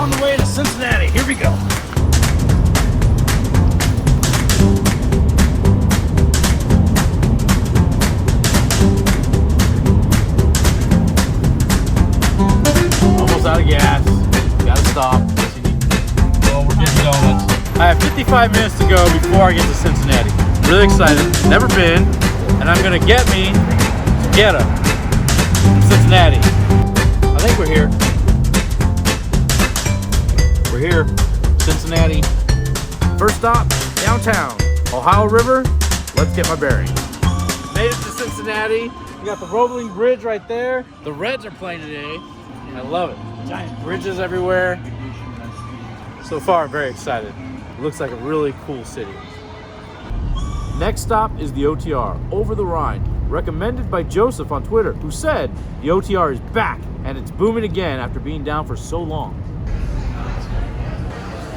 on the way to Cincinnati. Here we go. Almost out of gas. Gotta stop. Well, we're getting donuts. I have 55 minutes to go before I get to Cincinnati. Really excited. Never been. And I'm gonna get me to get him from Cincinnati. I think we're here. We're here. Cincinnati. First stop, downtown. Ohio River. Let's get my bearings. Made it to Cincinnati. We got the rolling bridge right there. The Reds are playing today. I love it. Giant bridges everywhere. So far, I'm very excited. It looks like a really cool city. Next stop is the OTR, over the Rhine. Recommended by Joseph on Twitter, who said the OTR is back and it's booming again after being down for so long.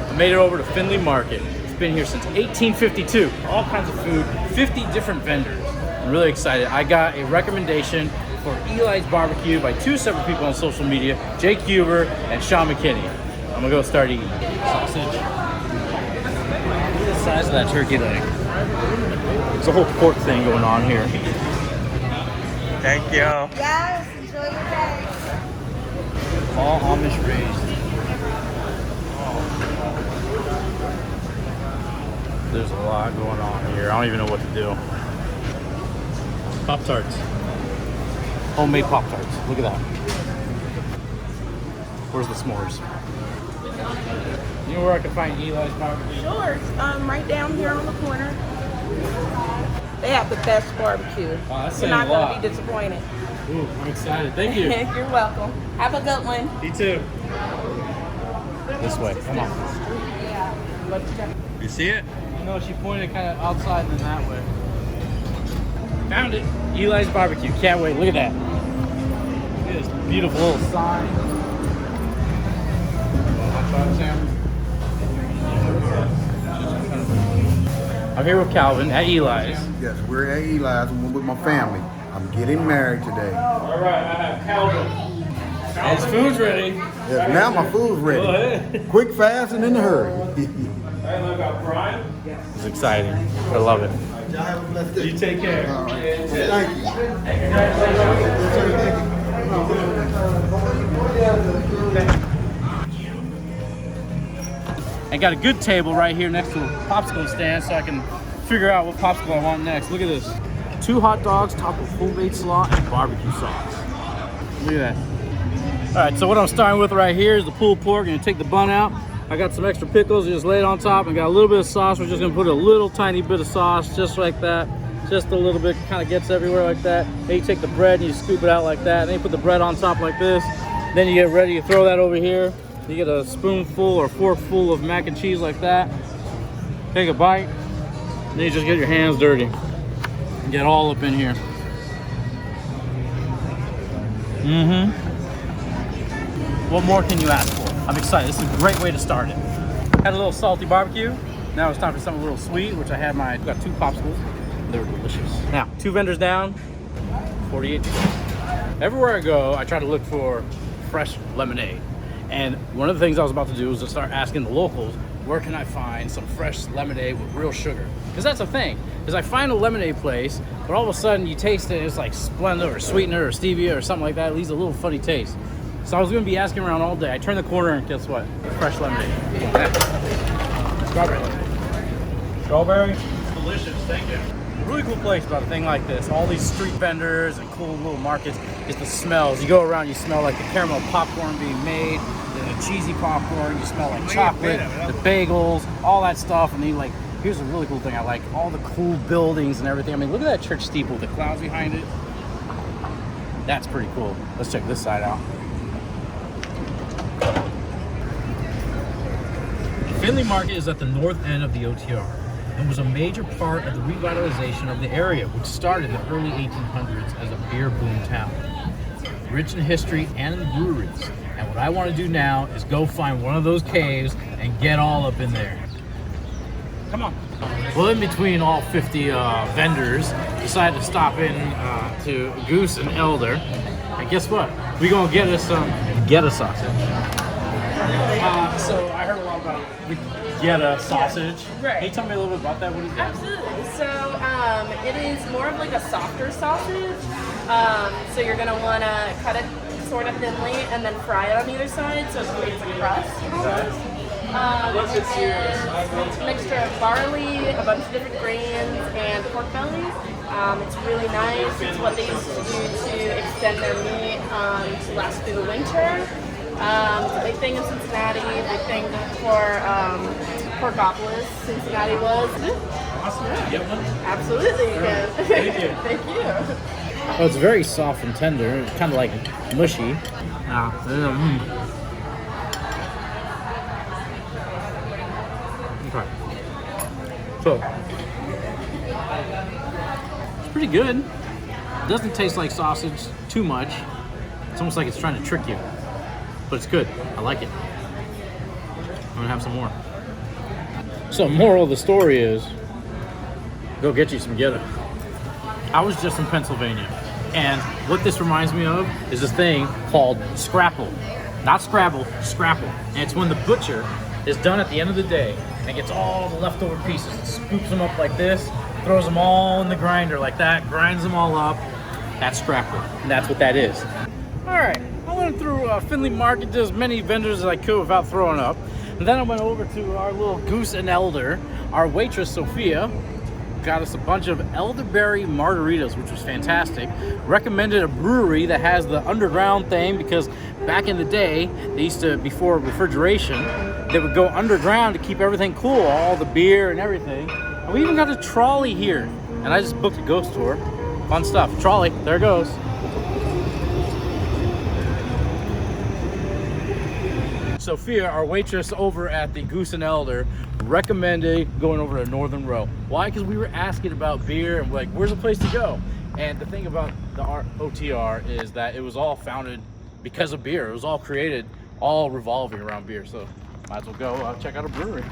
I made it over to Findlay Market. It's been here since 1852. All kinds of food, 50 different vendors. I'm really excited. I got a recommendation for Eli's Barbecue by two separate people on social media, Jake Huber and Sean McKinney. I'm gonna go start eating. Sausage. Look at the size of that turkey leg. There's a whole pork thing going on here. Thank you. Yes, enjoy your day. All Amish raised. There's a lot going on here. I don't even know what to do. Pop-Tarts. Homemade Pop-Tarts. Look at that. Where's the s'mores? You know where I can find Eli's Barbecue? Sure, right down here on the corner. They have the best barbecue. Wow, that's You're not saying a lot. going to be disappointed. Ooh, I'm excited. Thank you. You're welcome. Have a good one. You too. This way. Come on. Yeah. You see it? No, she pointed kind of outside and then that way. Found it. Eli's Barbecue. Can't wait. Look at that. Look at this beautiful little sign. I'm here with Calvin at Eli's. Yes, we're at Eli's. I'm with my family. I'm getting married today. All right, I have Calvin. His food's ready. Yes, now my food's Go ready. ahead. Quick, fast, and in a hurry. It's exciting. I love it. Y'all have a blessed day. You take care. All right. Thank you. I got a good table right here next to a popsicle stand so I can figure out what popsicle I want next. Look at this. 2 hot dogs topped with full-bait slaw and barbecue sauce. Look at that. All right, so what I'm starting with right here is the pulled pork. I'm gonna take the bun out. I got some extra pickles, just lay it on top, and got a little bit of sauce. We're just gonna put a little tiny bit of sauce, just like that. Just a little bit, kind of gets everywhere like that. Then you take the bread and you scoop it out like that. Then you put the bread on top like this. Then you get ready, you throw that over here. You get a spoonful or forkful of mac and cheese like that. Take a bite. Then you just get your hands dirty. And get all up in here. What more can you ask for? I'm excited. This is a great way to start it. Had a little salty barbecue. Now it's time for something a little sweet, which I had got 2 popsicles. They were delicious. Now, 2 vendors down, 48 to go. Everywhere I go, I try to look for fresh lemonade. And one of the things I was about to do was to start asking the locals, where can I find some fresh lemonade with real sugar? Because that's the thing, is I find a lemonade place, but all of a sudden you taste it, it's like Splenda or sweetener or stevia or something like that. It leaves a little funny taste. So I was gonna be asking around all day. I turned the corner and guess what? Fresh lemonade. Strawberry. Strawberry? It's delicious, thank you. The really cool place about a thing like this, all these street vendors and cool little markets, is the smells. You go around, you smell like the caramel popcorn being made, the cheesy popcorn, you smell like chocolate, the bagels, all that stuff. And then like, here's a really cool thing I like, all the cool buildings and everything. I mean, look at that church steeple, the clouds behind it. That's pretty cool. Let's check this side out. Findlay Market is at the north end of the OTR and was a major part of the revitalization of the area, which started in the early 1800s as a beer boom town. Rich in history and in the breweries. And what I want to do now is go find one of those caves and get all up in there. Come on. Well, in between all 50 vendors, decided to stop in to Goose and Elder. And guess what? We're gonna get us some sausage. So I heard a lot about the Geta sausage. Right. Can you tell me a little bit about that? What is that? Absolutely. So it is more of like a softer sausage. So you're gonna wanna cut it sort of thinly and then fry it on either side so it creates a crust. It's a mixture of barley, a bunch of different grains, and pork belly. It's really nice. It's what they used to do to extend their meat to last through the winter. It's a big thing in Cincinnati, big thing for Porkopolis, Cincinnati was. Awesome. Get one? Absolutely, you can. Thank you. Thank you. Oh, it's very soft and tender. It's kind of like mushy. Okay. So, it's pretty good. It doesn't taste like sausage too much. It's almost like it's trying to trick you. But it's good. I like it. I'm gonna have some more. So, moral of the story is, go get you some Geta. I was just in Pennsylvania, and what this reminds me of is this thing called scrapple. Not Scrabble, scrapple. And it's when the butcher is done at the end of the day and gets all the leftover pieces, and scoops them up like this, throws them all in the grinder like that, grinds them all up. That's scrapple, and that's what that is. All right, I went through Findlay Market, did as many vendors as I could without throwing up. And then I went over to our little Goose and Elder. Our waitress, Sophia, got us a bunch of elderberry margaritas, which was fantastic. Recommended a brewery that has the underground thing because back in the day, they used to, before refrigeration, they would go underground to keep everything cool, all the beer and everything. And we even got a trolley here. And I just booked a ghost tour. Fun stuff. Trolley, there it goes. Sophia, our waitress over at the Goose and Elder, recommended going over to Northern Row. Why? Because we were asking about beer and like, where's the place to go? And the thing about the OTR is that it was all founded because of beer. It was all created, all revolving around beer. So might as well go check out a brewery.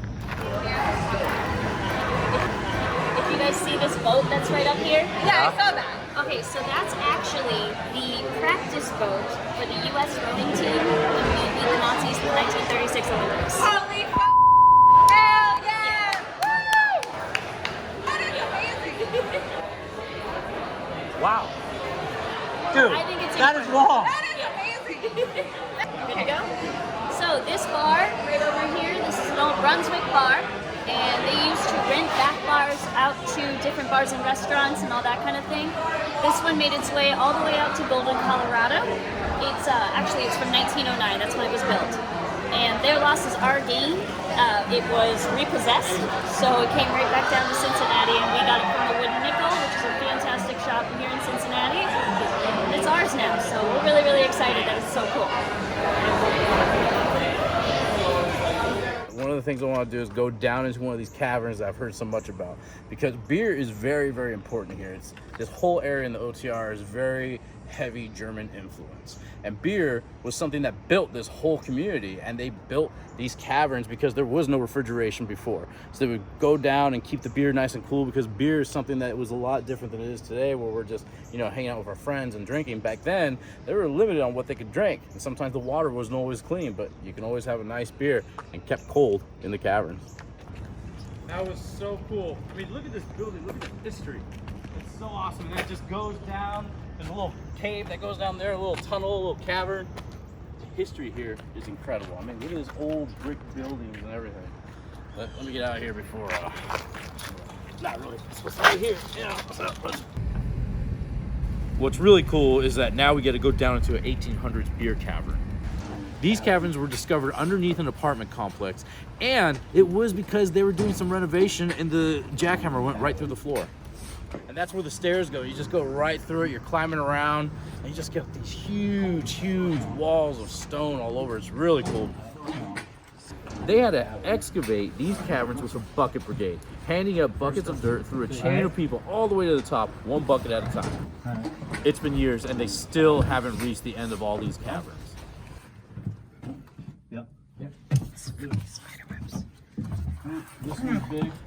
If you guys see this boat that's right up here? Yeah, I saw that. Okay, so that's actually the practice boat for the U.S. rowing team when we beat the Nazis in the 1936 Olympics. Holy f***! Hell yeah! Woo! That is amazing! Wow. Dude, I think it's that is long. That is amazing! Good to go? So this bar right over here, this is an old Brunswick bar, and they used to rent back bars out to different bars and restaurants and all that kind of thing. This one made its way all the way out to Golden, Colorado. It's actually it's from 1909. That's when it was built. And their loss is our gain. It was repossessed, so it came right back down to Cincinnati, and we got it from the Wooden Nickel, which is a fantastic shop here in Cincinnati. And it's ours now, so we're really, really excited that it's so cool. One of the things I want to do is go down into one of these caverns that I've heard so much about, because beer is very, very important here. It's this whole area in the OTR is very heavy German influence, and beer was something that built this whole community, and they built these caverns because there was no refrigeration before, so they would go down and keep the beer nice and cool, because beer is something that was a lot different than it is today, where we're just, you know, hanging out with our friends and drinking. Back then they were limited on what they could drink, and sometimes the water wasn't always clean, but you can always have a nice beer and kept cold in the caverns. That was so cool. I mean, look at this building, look at the history. It's so awesome. And it just goes down. There's a little cave that goes down there, a little tunnel, a little cavern. The history here is incredible. I mean, look at this old brick buildings and everything. Let me get out of here before, not really, it's supposed to be here. Yeah, what's really cool is that now we get to go down into an 1800s beer cavern. These caverns were discovered underneath an apartment complex, and it was because they were doing some renovation and the jackhammer went right through the floor. And that's where the stairs go. You just go right through it, you're climbing around, and you just get these huge, huge walls of stone all over. It's really cool. They had to excavate these caverns with a bucket brigade, handing up buckets of dirt through a chain of people all the way to the top, one bucket at a time. It's been years, and they still haven't reached the end of all these caverns.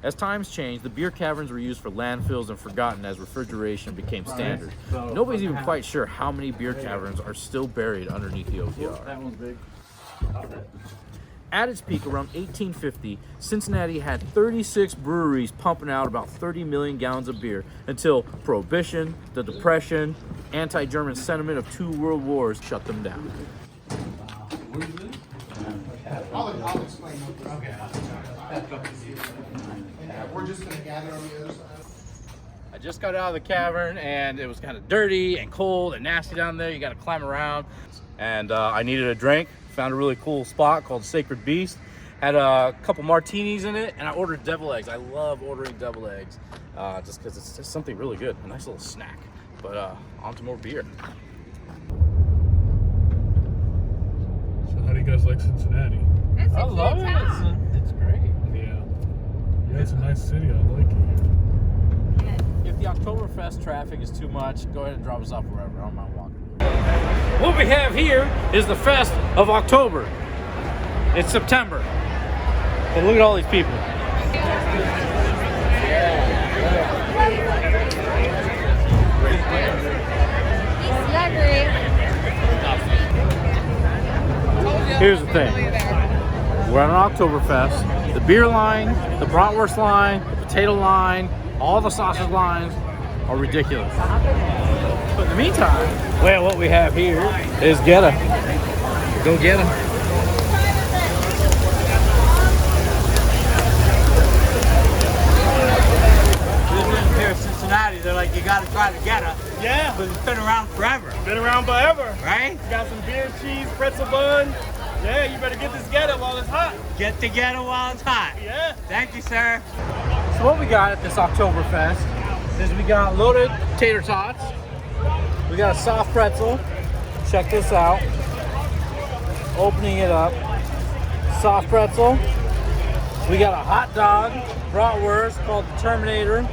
As times changed, the beer caverns were used for landfills and forgotten as refrigeration became standard. Nobody's even quite sure how many beer caverns are still buried underneath the OTR. That one's big. At its peak around 1850, Cincinnati had 36 breweries pumping out about 30 million gallons of beer until Prohibition, the Depression, anti-German sentiment of 2 world wars shut them down. I'll explain. Okay. We're just gonna gather on the other side. I just got out of the cavern and it was kind of dirty and cold and nasty down there. You got to climb around. And I needed a drink. Found a really cool spot called Sacred Beast. Had a couple martinis in it, and I ordered devil eggs. I love ordering devil eggs just because it's just something really good. A nice little snack. But on to more beer. So how do you guys like Cincinnati? I love it. It's great. Yeah. Yeah, it's a nice city. I like it. If the Oktoberfest traffic is too much, go ahead and drop us off wherever. I don't mind walking. What we have here is the Fest of October. It's September. And look at all these people. Here's the thing. We're at an Oktoberfest. The beer line, the bratwurst line, the potato line, all the sausage lines are ridiculous. But in the meantime, well, what we have here is Geta. Go get him. Here in Cincinnati, they're like, you gotta try to get it. Yeah. But it's been around forever, Been around forever. right? You got some beer, cheese, pretzel bun. Yeah, you better get this get it while it's hot. Get together while it's hot. Yeah. Thank you, sir. So what we got at this Oktoberfest is we got loaded tater tots. We got a soft pretzel. Check this out. Opening it up. Soft pretzel. We got a hot dog, bratwurst called the Terminator.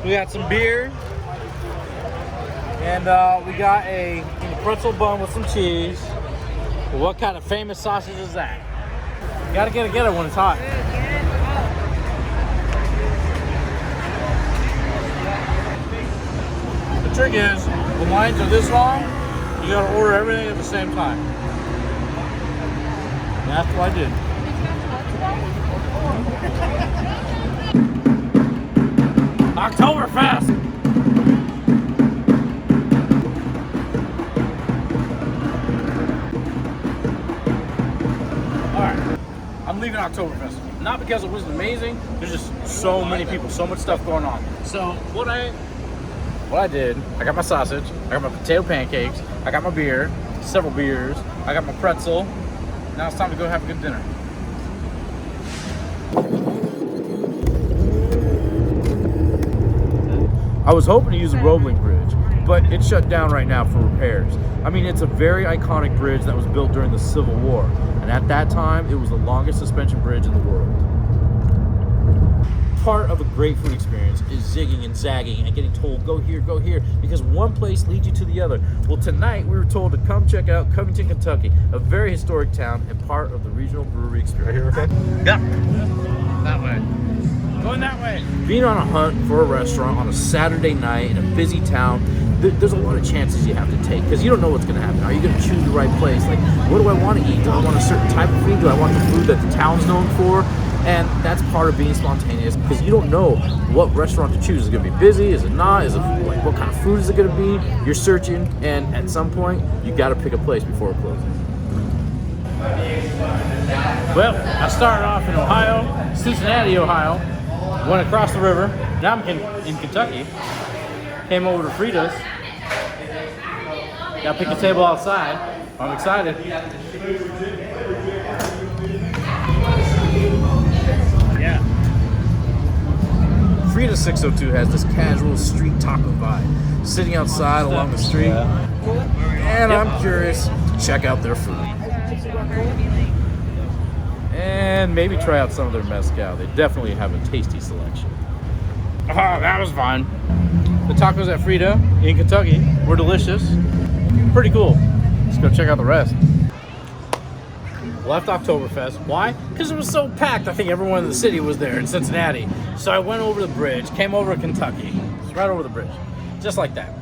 We got some beer. And we got a pretzel bun with some cheese. Well, what kind of famous sausage is that? You gotta get it when it's hot. The trick is, the lines are this long, you gotta order everything at the same time. And that's what I did. Oktoberfest! Alright, I'm leaving Oktoberfest. Not because it wasn't amazing, there's just so many people, so much stuff going on. So what I did, I got my sausage, I got my potato pancakes, I got my beer, several beers, I got my pretzel. Now it's time to go have a good dinner. I was hoping to use the Roebling Bridge, but it's shut down right now for repairs. I mean, it's a very iconic bridge that was built during the Civil War, and at that time, it was the longest suspension bridge in the world. Part of a great food experience is zigging and zagging and getting told, go here, because one place leads you to the other. Well, tonight we were told to come check out Covington, Kentucky, a very historic town and part of the regional brewery experience. Right here, okay? Yeah, that way. Going that way. Being on a hunt for a restaurant on a Saturday night in a busy town, there's a lot of chances you have to take because you don't know what's going to happen. Are you going to choose the right place? Like, what do I want to eat? Do I want a certain type of food? Do I want the food that the town's known for? And that's part of being spontaneous because you don't know what restaurant to choose. Is it going to be busy? Is it not? Is it like what kind of food is it going to be? You're searching, and at some point, you got to pick a place before it closes. Well, I started off in Ohio, Cincinnati, Ohio. Went across the river. Now I'm in Kentucky. Came over to Frida's. Got to pick a table outside. I'm excited. Yeah. Frida's 602 has this casual street taco vibe. Sitting outside along the street. And I'm curious to check out their food. And maybe try out some of their mezcal. They definitely have a tasty selection. Oh, that was fun. The tacos at Frida in Kentucky were delicious. Pretty cool. Let's go check out the rest. Left Oktoberfest. Why? Because it was so packed. I think everyone in the city was there in Cincinnati. So I went over the bridge, came over to Kentucky. It's right over the bridge. Just like that.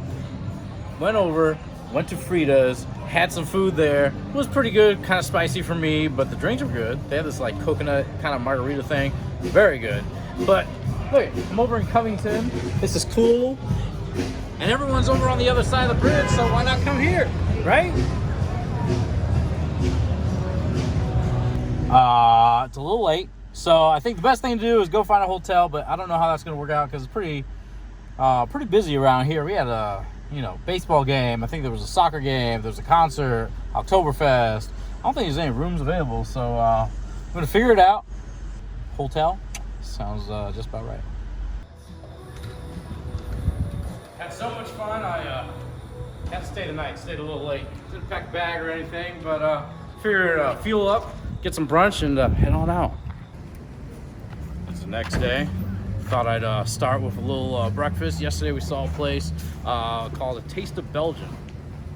Went over, went to Frida's, Had some food there. It was pretty good, kind of spicy for me, but the drinks were good. They had this like coconut kind of margarita thing. Very good. But look, I'm over in Covington. This is cool. And everyone's over on the other side of the bridge, so why not come here, right? It's a little late. So I think the best thing to do is go find a hotel, but I don't know how that's going to work out because it's pretty busy around here. We had a baseball game. I think there was a soccer game. There was a concert, Oktoberfest. I don't think there's any rooms available, so I'm going to figure it out. Hotel sounds just about right. Had so much fun. I had to stay the night. Stayed a little late. Didn't pack a bag or anything, but figured fuel up, get some brunch, and head on out. It's the next day. Thought I'd start with a little breakfast. Yesterday we saw a place called A Taste of Belgium.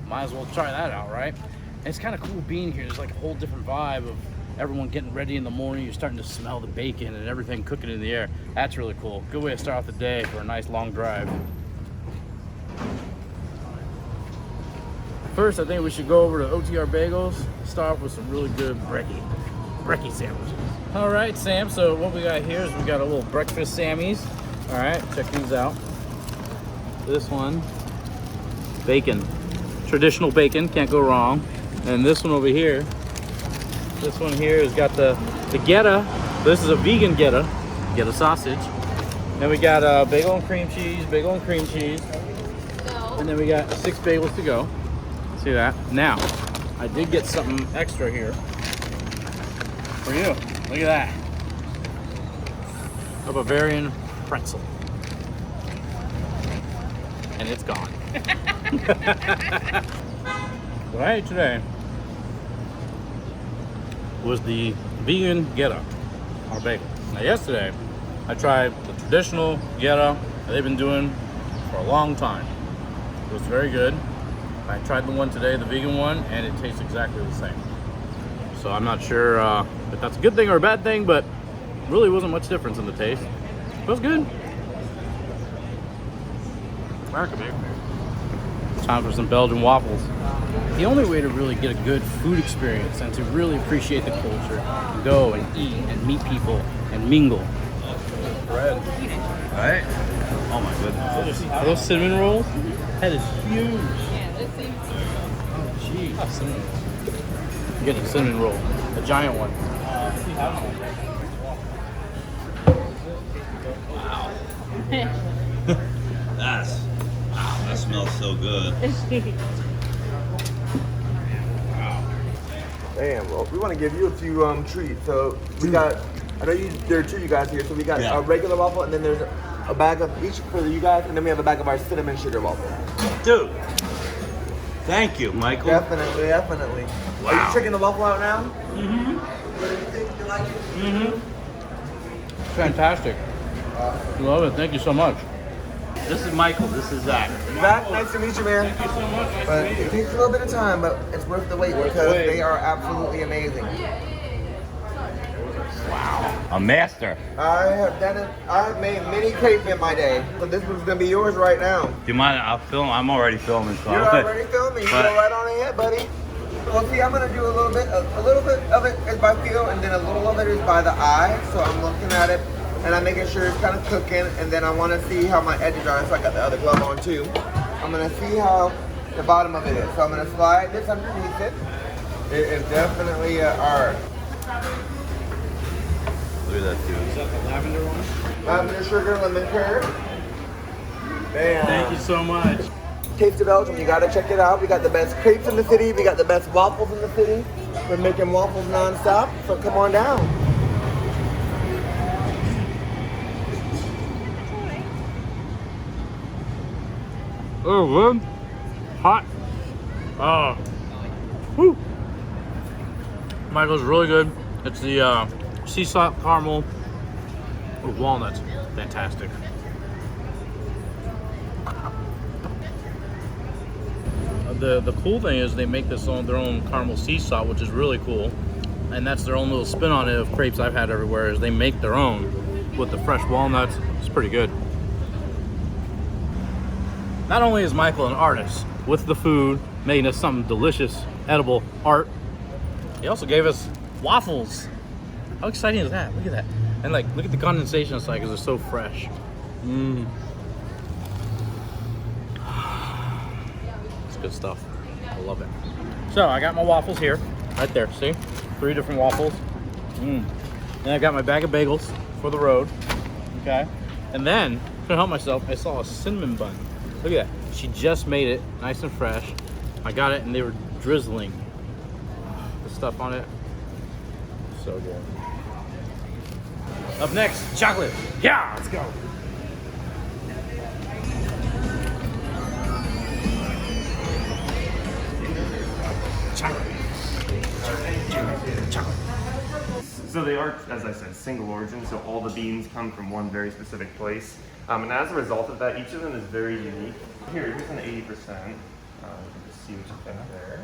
Might as well try that out, right? And it's kind of cool being here. There's like a whole different vibe of everyone getting ready in the morning. You're starting to smell the bacon and everything cooking in the air. That's really cool. Good way to start off the day for a nice long drive. First, I think we should go over to OTR Bagels. Start off with some really good brekkie sandwiches. All right, Sam, so what we got here is we got a little breakfast Sammys. All right, check these out. This one, bacon. Traditional bacon, can't go wrong. And this one over here, this one here has got the Gouda. This is a vegan Gouda sausage. Then we got bagel and cream cheese. And then we got 6 bagels to go. See that? Now, I did get something extra here for you. Look at that. A Bavarian pretzel. And it's gone. What I ate today was the vegan Gouda, or bagel. Now yesterday, I tried the traditional Gouda that they've been doing for a long time. It was very good. I tried the one today, the vegan one, and it tastes exactly the same. So I'm not sure if that's a good thing or a bad thing, but really wasn't much difference in the taste. It was good. Time for some Belgian waffles. The only way to really get a good food experience and to really appreciate the culture, go and eat and meet people and mingle. Bread. Right? Oh my goodness. Are those cinnamon rolls? That is huge. Oh geez. Oh, cinnamon rolls. I'm getting a cinnamon roll. A giant one. Wow. That smells so good. Damn, well, we want to give you a few treats. So we got, I know there are 2 you guys here, so we got a regular waffle, and then there's a bag of each for you guys, and then we have a bag of our cinnamon sugar waffle. Dude, thank you, Michael. Definitely. Wow. Are you checking the waffle out now? Mm-hmm. What do you think? You like it? Mm-hmm. Fantastic. Love it. Thank you so much. This is Michael. This is Zach. Zach, nice to meet you, man. Thank you so much. But it takes a little bit of time, but it's worth the wait because they are absolutely amazing. Wow. A master. I have done it. I have made many crepes in my day, so this one's gonna be yours right now. Do you mind? I'll film. I'm already filming. So You're already filming. You go right on ahead, buddy. Well, see, I'm gonna do a little bit of it is by feel, and then a little of it is by the eye. So I'm looking at it, and I'm making sure it's kind of cooking, and then I want to see how my edges are. So I got the other glove on too. I'm gonna see how the bottom of it is. So I'm gonna slide this underneath it. It is definitely art. Look at that, dude. Is that the lavender one? Lavender sugar, lemon curd. Bam. Thank you so much. Taste of Belgium, you gotta check it out. We got the best crepes in the city. We got the best waffles in the city. We're making waffles non-stop, so come on down. Oh, good. Hot. Oh. Whew. Michael's really good. It's the sea salt caramel with walnuts. Fantastic. The cool thing is they make this on their own caramel sea salt, which is really cool. And that's their own little spin on it of crepes I've had everywhere, is they make their own with the fresh walnuts. It's pretty good. Not only is Michael an artist with the food making us something delicious, edible art. He also gave us waffles. How exciting is that? Look at that. And like, look at the condensation inside because they're so fresh. Mmm. It's good stuff. I love it. So I got my waffles here, right there. See, 3 different waffles. Then I got my bag of bagels for the road. Okay. And then to help myself, I saw a cinnamon bun. Look at that. She just made it, nice and fresh. I got it, and they were drizzling the stuff on it. So good. Up next, chocolate. Yeah, let's go. So they are, as I said, single origin, so all the beans come from one very specific place. And as a result of that, each of them is very unique. Here's an 80%. You can just see what you think there.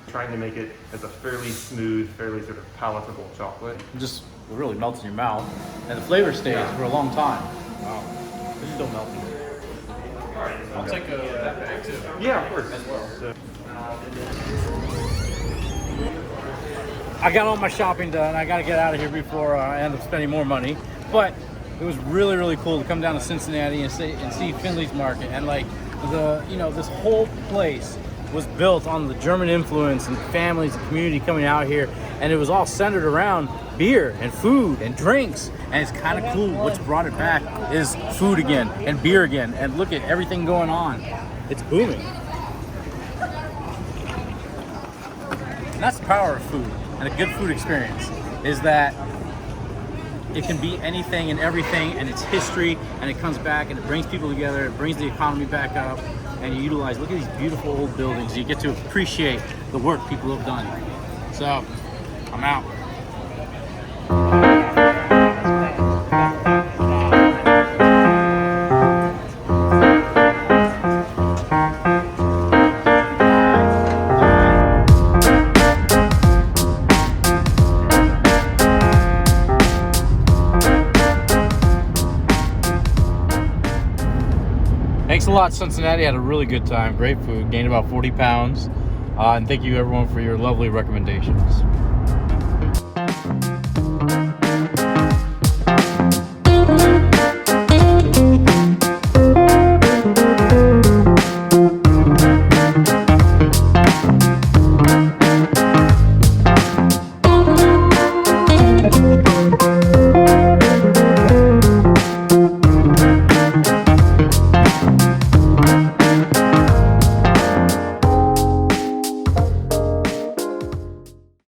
Trying to make it as a fairly smooth, fairly sort of palatable chocolate. It just really melts in your mouth, and the flavor stays for a long time. Wow, it's still melting. I'll take that bag too. Yeah, of course. As well. So, I got all my shopping done. I got to get out of here before I end up spending more money. But it was really, really cool to come down to Cincinnati and see Finley's Market. And like this whole place was built on the German influence and families and community coming out here. And it was all centered around beer and food and drinks. And it's kind of cool. What's brought it back is food again and beer again. And look at everything going on. It's booming. And that's the power of food. And a good food experience is that it can be anything and everything, and it's history, and it comes back and it brings people together, it brings the economy back up, and you utilize, look at these beautiful old buildings. You get to appreciate the work people have done. So, I'm out. Thanks a lot, Cincinnati. Had a really good time. Great food. Gained about 40 pounds. And thank you, everyone, for your lovely recommendations.